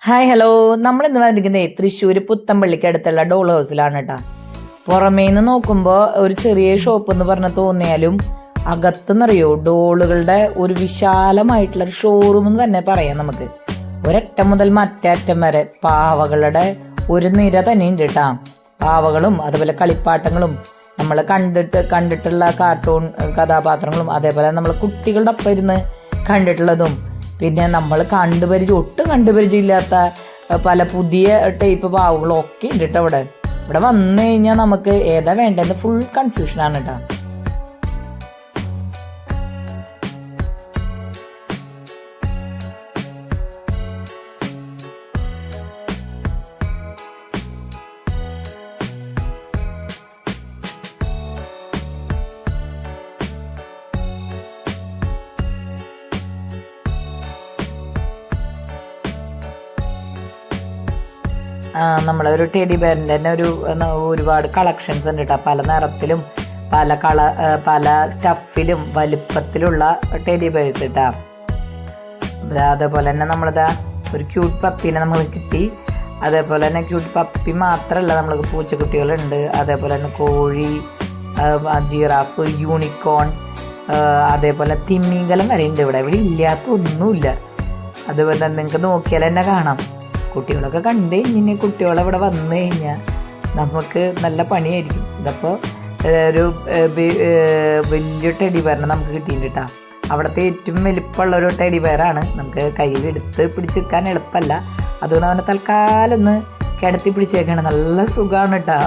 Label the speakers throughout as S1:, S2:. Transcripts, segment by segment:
S1: Hi hello, നമ്മൾ ഇന്ന് വന്നിരിക്കുന്നത് തൃശ്ശൂർ പുത്തമ്പള്ളിക്ക് അടുത്തുള്ള ഡോൾ ഹൗസിലാണ് കേട്ടോ. പുറമേ നിന്ന് നോക്കുമ്പോൾ ഒരു ചെറിയ ഷോപ്പ് എന്ന് പറഞ്ഞ് തോന്നിയാലും അകത്തുനിന്നറിയോ ഡോളുകളുടെ ഒരു വിശാലമായിട്ടുള്ള ഷോറൂം എന്ന് തന്നെ പറയാം. നമുക്ക് ഒരറ്റം മുതൽ മറ്റേ അറ്റം വരെ പാവകളുടെ ഒരു നിര തന്നെ ഉണ്ട് കേട്ടോ. പാവകളും അതുപോലെ കളിപ്പാട്ടങ്ങളും നമ്മൾ കണ്ടിട്ടുള്ള കാർട്ടൂൺ കഥാപാത്രങ്ങളും അതേപോലെ നമ്മൾ കുട്ടികളുടെ ഒപ്പം ഇരുന്ന് കണ്ടിട്ടുള്ളതും പിന്നെ നമ്മൾ ഒട്ടും കണ്ടുപരിചയമില്ലാത്ത പല പുതിയ ടൈപ്പ് പാവകളും ഒക്കെ ഉണ്ട് കേട്ടോ. ഇവിടെ വന്നു കഴിഞ്ഞാൽ നമുക്ക് ഏതാ വേണ്ടതെന്ന് ഫുൾ കൺഫ്യൂഷനാണ് കേട്ടോ. നമ്മളൊരു ടെഡി ബെയറിൻ്റെ തന്നെ ഒരുപാട് കളക്ഷൻസ് ഉണ്ട് കേട്ടോ. പല നിറത്തിലും പല സ്റ്റഫിലും വലിപ്പത്തിലുള്ള ടെഡി ബെയർസ് കേട്ടോ. അതേപോലെ തന്നെ നമ്മളിതാ ഒരു ക്യൂട്ട് പപ്പീനെ നമ്മൾ കിട്ടി. അതേപോലെ തന്നെ ക്യൂട്ട് പപ്പി മാത്രമല്ല, നമ്മൾക്ക് പൂച്ചക്കുട്ടികളുണ്ട്. അതേപോലെ തന്നെ കോഴി, ജിറാഫ്, യൂണിക്കോൺ, അതേപോലെ തിമ്മിങ്കലം വരെ ഉണ്ട്. ഇവിടെ ഇല്ലാത്ത ഒന്നുമില്ല. അതുപോലെ തന്നെ നിങ്ങൾക്ക് നോക്കിയാൽ തന്നെ കാണാം. കുട്ടികളൊക്കെ കണ്ടു കഴിഞ്ഞാൽ കുട്ടികളെ ഇവിടെ വന്നു കഴിഞ്ഞാൽ നമുക്ക് നല്ല പണിയായിരിക്കും. ഇതപ്പോൾ ഒരു വലിയ ടെഡി ബെയറിനെ നമുക്ക് കിട്ടിയിട്ടുണ്ട് കേട്ടോ. അവിടുത്തെ ഏറ്റവും വലിപ്പമുള്ള ഒരു ടെഡി ബെയറാണ്. നമുക്ക് കയ്യിലെടുത്ത് പിടിച്ചെടുക്കാൻ എളുപ്പമല്ല. അതുകൊണ്ട് അവനെ തൽക്കാലം ഒന്ന് കിടത്തി പിടിച്ചേക്കാണ്. നല്ല സുഖമാണ് കേട്ടോ.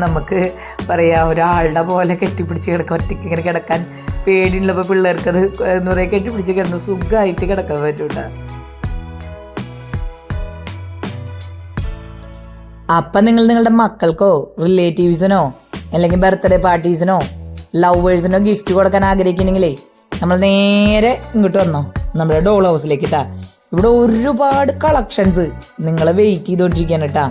S1: നമുക്ക് പറയാം, ഒരാളുടെ പോലെ കെട്ടിപ്പിടിച്ച് കിടക്കാം. ഒറ്റയ്ക്ക് ഇങ്ങനെ കിടക്കാൻ പേടിയുള്ളപ്പോൾ പിള്ളേർക്ക് അത് എന്താ പറയുക, കെട്ടിപ്പിടിച്ച് കിടന്ന് സുഖമായിട്ട് കിടക്കാൻ പറ്റും കേട്ടോ. അപ്പം നിങ്ങളുടെ മക്കൾക്കോ റിലേറ്റീവ്സിനോ അല്ലെങ്കിൽ ബർത്ത്ഡേ പാർട്ടീസിനോ ലവേഴ്സിനോ ഗിഫ്റ്റ് കൊടുക്കാൻ ആഗ്രഹിക്കുന്നെങ്കിലേ നമ്മൾ നേരെ ഇങ്ങോട്ട് വന്നോ, നമ്മുടെ ഡോൾ ഹൗസിലേക്ക് കേട്ടാ. ഇവിടെ ഒരുപാട് കളക്ഷൻസ് നിങ്ങളെ വെയിറ്റ് ചെയ്തുകൊണ്ടിരിക്കാൻ കേട്ടാ.